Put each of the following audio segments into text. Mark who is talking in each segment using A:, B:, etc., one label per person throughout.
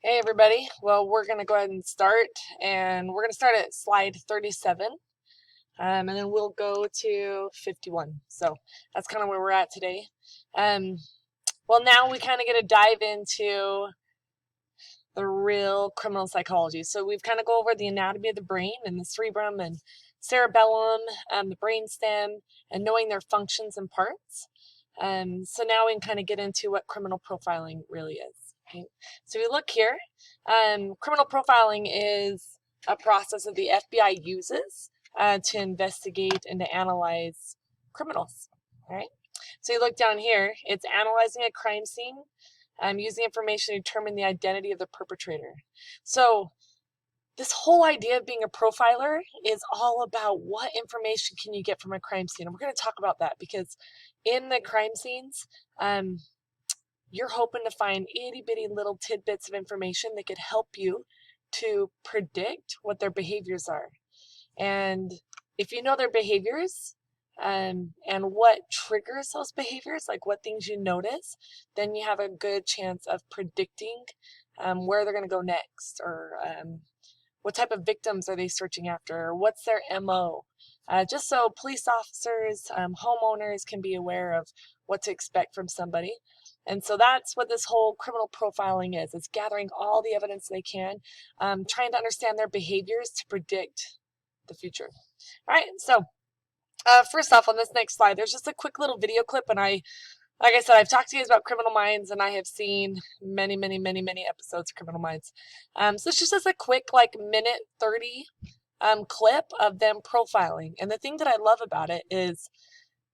A: Hey everybody. Well, we're going to go ahead and start, and we're going to start at slide 37, and then we'll go to 51. So that's kind of where we're at today. Um, well, now we kind of get to dive into the real criminal psychology. So we've kind of go over the anatomy of the brain and the cerebrum and cerebellum, the brainstem, and knowing their functions and parts. So now we can kind of get into what criminal profiling really is. Okay. So if you look here, criminal profiling is a process that the FBI uses to investigate and to analyze criminals. All right. So you look down here, it's analyzing a crime scene, using information to determine the identity of the perpetrator. So this whole idea of being a profiler is all about what information can you get from a crime scene. And we're going to talk about that because in the crime scenes, you're hoping to find itty bitty little tidbits of information that could help you to predict what their behaviors are. And if you know their behaviors and what triggers those behaviors, like what things you notice, then you have a good chance of predicting where they're going to go next, or what type of victims are they searching after, or what's their MO. Just so police officers, homeowners can be aware of what to expect from somebody. And so that's what this whole criminal profiling is. It's gathering all the evidence they can, trying to understand their behaviors to predict the future. All right, so first off, on this next slide, there's just a quick little video clip, and like I said, I've talked to you guys about Criminal Minds, and I have seen many, many, many, many episodes of Criminal Minds. So it's just a quick, like, minute 30 clip of them profiling. And the thing that I love about it is,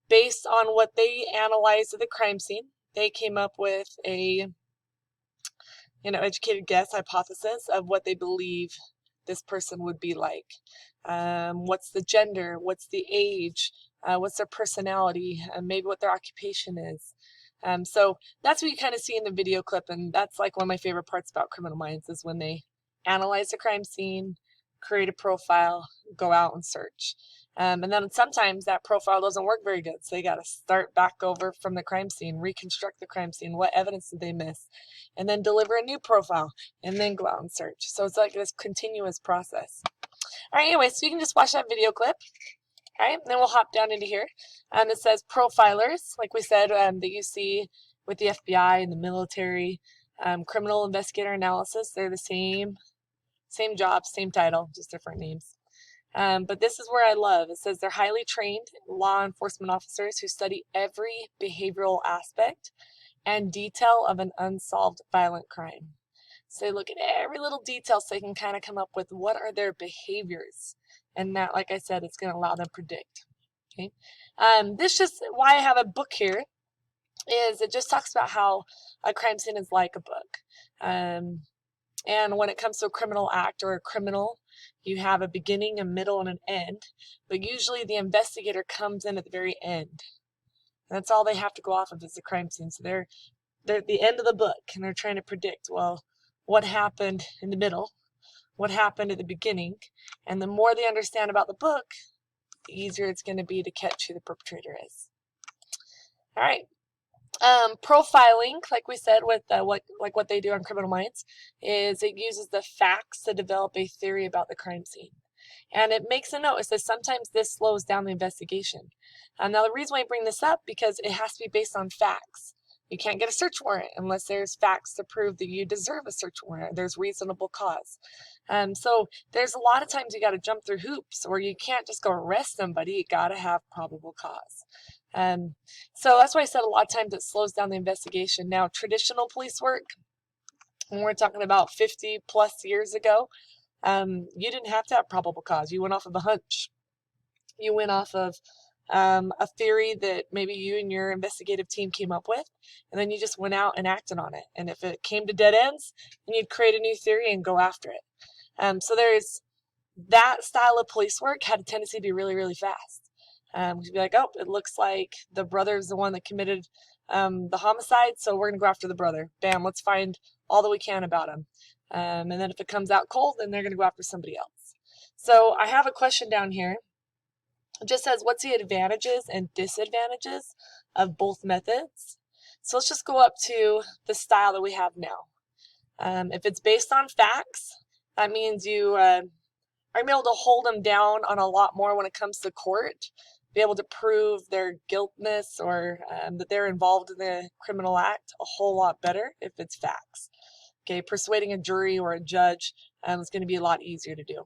A: based on what they analyzed at the crime scene, they came up with a, educated guess hypothesis of what they believe this person would be like. What's the gender? What's the age? What's their personality? Maybe what their occupation is. So that's what you kind of see in the video clip, and that's like one of my favorite parts about Criminal Minds is when they analyze the crime scene, create a profile, go out and search. And then sometimes that profile doesn't work very good, so they got to start back over from the crime scene, reconstruct the crime scene, what evidence did they miss, and then deliver a new profile, and then go out and search. So it's like this continuous process. All right, anyway, so you can just watch that video clip. All right, and then we'll hop down into here. It says profilers, like we said, that you see with the FBI and the military, criminal investigator analysis. They're the same job, same title, just different names. But this is where I love. It says they're highly trained law enforcement officers who study every behavioral aspect and detail of an unsolved violent crime. So they look at every little detail so they can kind of come up with what are their behaviors. And that, like I said, it's going to allow them to predict. Okay. This just why I have a book here is it just talks about how a crime scene is like a book. And when it comes to a criminal act or a criminal, you have a beginning, a middle, and an end. But usually the investigator comes in at the very end. And that's all they have to go off of is the crime scene. So they're at the end of the book, and they're trying to predict, well, what happened in the middle, what happened at the beginning. And the more they understand about the book, the easier it's going to be to catch who the perpetrator is. All right. Profiling, like we said, with what they do on Criminal Minds, is it uses the facts to develop a theory about the crime scene. And it makes a note. It says sometimes this slows down the investigation. Now, the reason why I bring this up, because it has to be based on facts. You can't get a search warrant unless there's facts to prove that you deserve a search warrant. There's reasonable cause. So there's a lot of times you got to jump through hoops, or you can't just go arrest somebody. You got to have probable cause. So that's why I said a lot of times it slows down the investigation. Now, traditional police work, when we're talking about 50 plus years ago, you didn't have to have probable cause. You went off of a hunch. You went off of a theory that maybe you and your investigative team came up with, and then you just went out and acted on it. And if it came to dead ends, then you'd create a new theory and go after it. So there's that style of police work had a tendency to be really, really fast. You'd be like, oh, it looks like the brother's the one that committed the homicide, so we're going to go after the brother. Bam, let's find all that we can about him. And then if it comes out cold, then they're going to go after somebody else. So I have a question down here. It just says, what's the advantages and disadvantages of both methods? So let's just go up to the style that we have now. If it's based on facts, that means you are able to hold them down on a lot more when it comes to court, be able to prove their guiltness or that they're involved in the criminal act a whole lot better if it's facts. Okay, persuading a jury or a judge is going to be a lot easier to do.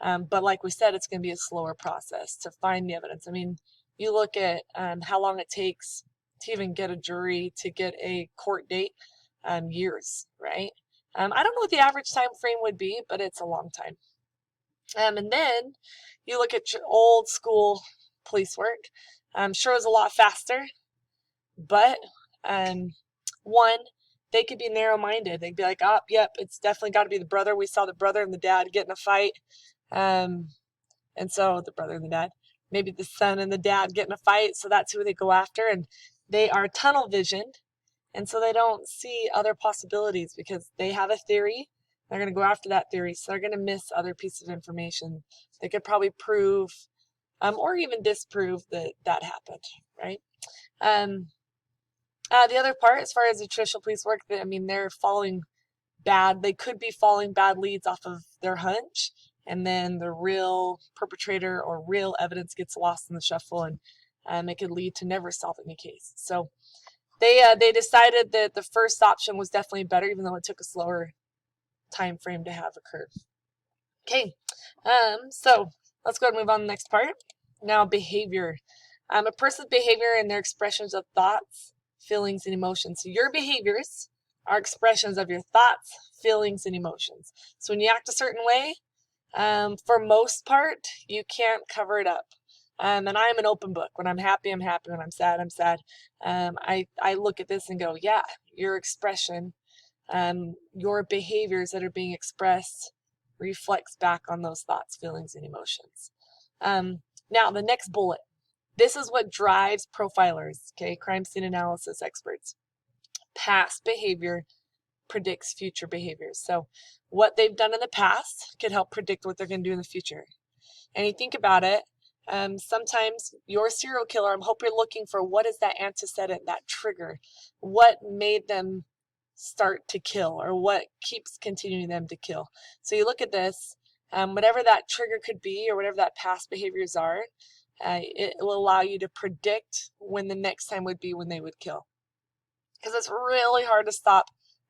A: But like we said, it's going to be a slower process to find the evidence. I mean, you look at how long it takes to even get a jury to get a court date, years, right? I don't know what the average time frame would be, but it's a long time. And then you look at your old school police work. I'm sure it was a lot faster, but one, they could be narrow-minded. They'd be like, oh, yep, it's definitely got to be the brother. We saw the brother and the dad get in a fight. And so the brother and the dad, maybe the son and the dad get in a fight. So that's who they go after. And they are tunnel visioned. And so they don't see other possibilities because they have a theory. They're going to go after that theory. So they're going to miss other pieces of information. They could probably prove or even disprove that that happened, right? The other part, as far as the traditional police work, I mean, they could be following bad leads off of their hunch, and then the real perpetrator or real evidence gets lost in the shuffle, and it could lead to never solving a case. So they decided that the first option was definitely better, even though it took a slower time frame to have occurred. Okay, so let's go ahead and move on to the next part. Now, behavior. A person's behavior and their expressions of thoughts, feelings, and emotions. So your behaviors are expressions of your thoughts, feelings, and emotions. So when you act a certain way, for most part, you can't cover it up. And I am an open book. When I'm happy, I'm happy. When I'm sad, I'm sad. I look at this and go, yeah, your expression, your behaviors that are being expressed reflects back on those thoughts, feelings, and emotions. Now, the next bullet. This is what drives profilers, okay, crime scene analysis experts. Past behavior predicts future behaviors. So what they've done in the past could help predict what they're going to do in the future. And you think about it, sometimes your serial killer, I hope you're looking for what is that antecedent, that trigger, what made them start to kill or what keeps continuing them to kill. So you look at this, whatever that trigger could be or whatever that past behaviors are, it will allow you to predict when the next time would be when they would kill. Because it's really hard to stop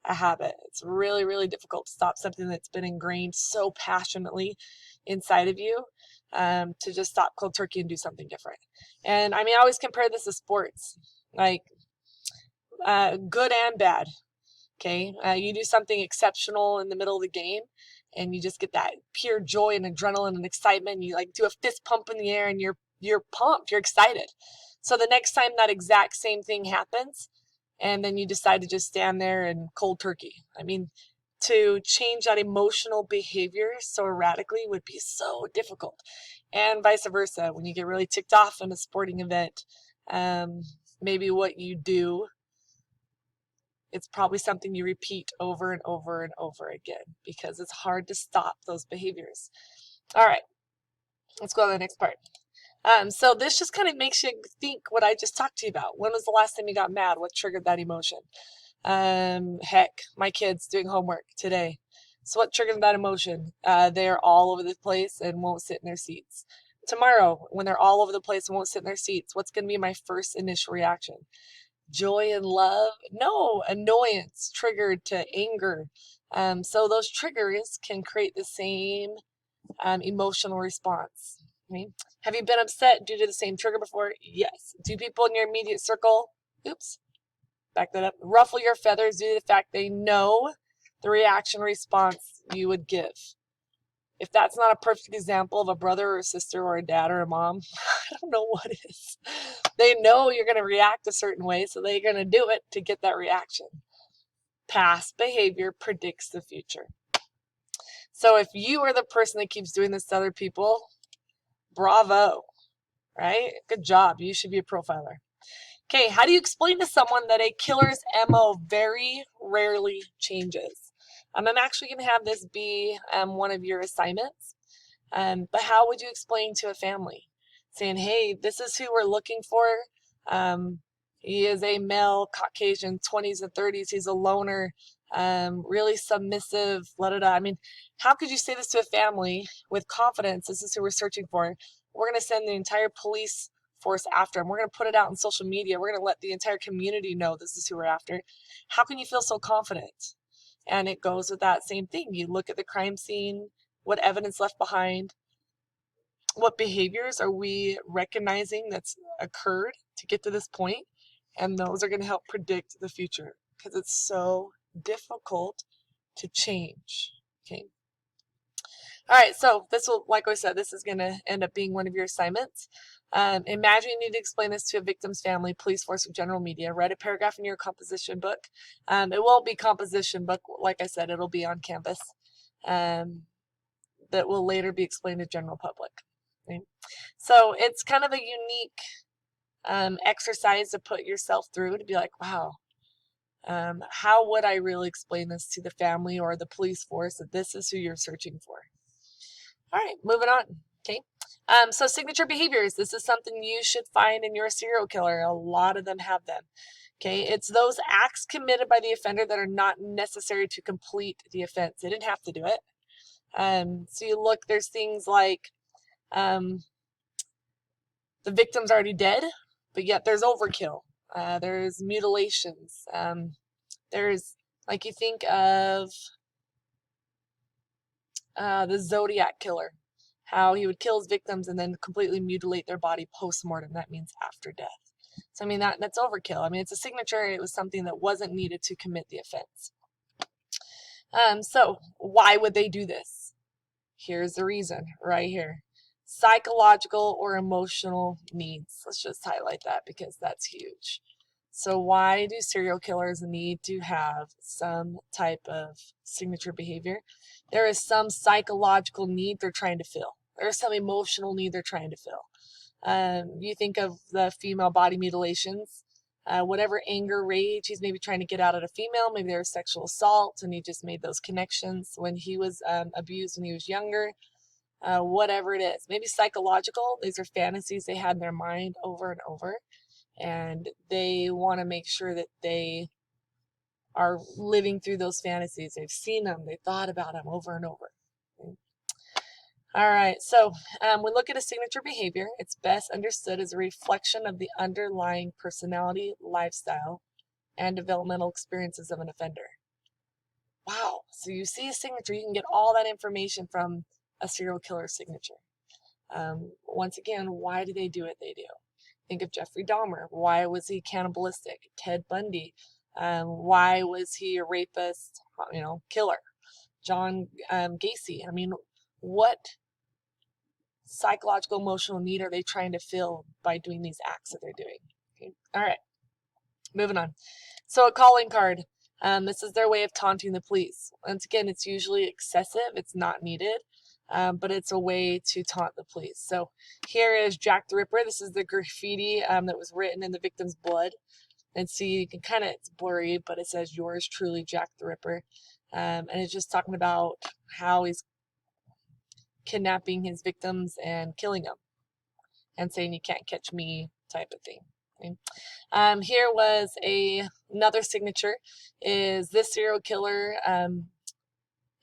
A: a habit. It's really, really difficult to stop something that's been ingrained so passionately inside of you, to just stop cold turkey and do something different. And I mean, I always compare this to sports, like good and bad. Okay, you do something exceptional in the middle of the game, and you just get that pure joy and adrenaline and excitement. And you like do a fist pump in the air, and you're pumped, you're excited. So the next time that exact same thing happens, and then you decide to just stand there and cold turkey. I mean, to change that emotional behavior so erratically would be so difficult. And vice versa, when you get really ticked off in a sporting event, maybe what you do, it's probably something you repeat over and over and over again because it's hard to stop those behaviors. All right, let's go to the next part. So this just kind of makes you think what I just talked to you about. When was the last time you got mad? What triggered that emotion? Heck, my kids doing homework today. So what triggered that emotion? They're all over the place and won't sit in their seats. Tomorrow, when they're all over the place and won't sit in their seats, what's going to be my first initial reaction? Joy and love? No, annoyance triggered to anger. So those triggers can create the same emotional response. Right? Have you been upset due to the same trigger before? Yes. Do people in your immediate circle, back that up, ruffle your feathers due to the fact they know the reaction response you would give? If that's not a perfect example of a brother or a sister or a dad or a mom, I don't know what is. They know you're going to react a certain way, so they're going to do it to get that reaction. Past behavior predicts the future. So if you are the person that keeps doing this to other people, bravo, right? Good job. You should be a profiler. Okay, how do you explain to someone that a killer's MO very rarely changes? I'm actually going to have this be one of your assignments. But how would you explain to a family? Saying, hey, this is who we're looking for. He is a male, Caucasian, 20s and 30s. He's a loner. really submissive, I mean, how could you say this to a family with confidence? This is who we're searching for. We're going to send the entire police force after him. We're going to put it out on social media. We're going to let the entire community know this is who we're after. How can you feel so confident? And it goes with that same thing. You look at the crime scene, what evidence left behind, what behaviors are we recognizing that's occurred to get to this point, and those are going to help predict the future because it's so difficult to change. Okay. All right, so this will, like I said, this is going to end up being one of your assignments. Imagine you need to explain this to a victim's family, police force, or general media. Write a paragraph in your composition book. It won't be composition book, like I said, it'll be on Canvas. That will later be explained to general public. Okay? So it's kind of a unique exercise to put yourself through to be like, wow, how would I really explain this to the family or the police force that this is who you're searching for? All right, moving on. Okay. So signature behaviors. This is something you should find in your serial killer. A lot of them have them. Okay. It's those acts committed by the offender that are not necessary to complete the offense. They didn't have to do it. So you look, there's things like the victim's already dead, but yet there's overkill. There's mutilations. There's, like, you think of the Zodiac killer, how he would kill his victims and then completely mutilate their body post-mortem. That means after death. So, I mean, that's overkill. I mean, it's a signature. It was something that wasn't needed to commit the offense. So why would they do this? Here's the reason right here. Psychological or emotional needs. Let's just highlight that because that's huge. So why do serial killers need to have some type of signature behavior? There is some psychological need they're trying to fill. There's some emotional need they're trying to fill. You think of the female body mutilations, whatever anger, rage, he's maybe trying to get out at a female. Maybe there was sexual assault and he just made those connections when he was abused when he was younger. Whatever it is, maybe psychological. These are fantasies they had in their mind over and over. And they want to make sure that they are living through those fantasies. They've seen them. They thought about them over and over. Okay. All right. So we look at a signature behavior. It's best understood as a reflection of the underlying personality, lifestyle, and developmental experiences of an offender. Wow. So you see a signature. You can get all that information from a serial killer signature. Once again, why do they do what they do? Think of Jeffrey Dahmer. Why was he cannibalistic? Ted Bundy. Why was he a rapist, killer? John Gacy. I mean, what psychological, emotional need are they trying to fill by doing these acts that they're doing? Okay. All right. Moving on. So a calling card. This is their way of taunting the police. Once again, it's usually excessive. It's not needed. But it's a way to taunt the police. So here is Jack the Ripper. This is the graffiti that was written in the victim's blood. And see, you can kind of, it's blurry, but it says yours truly, Jack the Ripper. And it's just talking about how he's kidnapping his victims and killing them and saying you can't catch me type of thing. Okay. Here was another signature. Is this serial killer,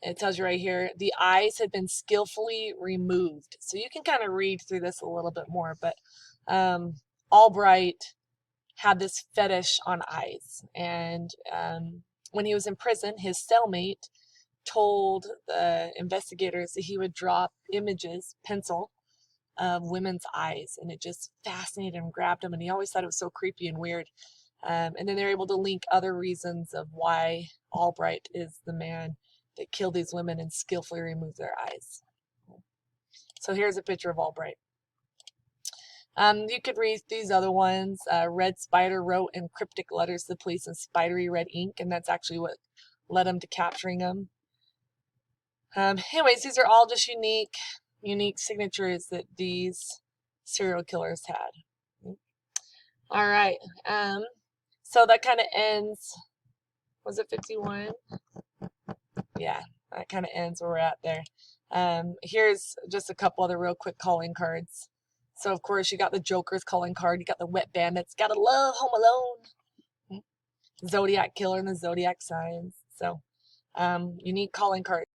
A: it tells you right here, the eyes had been skillfully removed. So you can kind of read through this a little bit more, but Albright had this fetish on eyes. And when he was in prison, his cellmate told the investigators that he would draw images, pencil, of women's eyes. And it just fascinated him, grabbed him, and he always thought it was so creepy and weird. And then they were able to link other reasons of why Albright is the man that killed these women and skillfully removed their eyes. So here's a picture of Albright. You could read these other ones. Red Spider wrote in cryptic letters to the police in spidery red ink, and that's actually what led him to capturing them. Anyways, these are all just unique signatures that these serial killers had. All right. So that kind of ends, was it 51? Yeah, that kind of ends where we're at there. Here's just a couple other real quick calling cards. So, of course, you got the Joker's calling card. You got the Wet Bandits. Gotta love Home Alone. Zodiac Killer and the Zodiac Signs. So you need calling cards.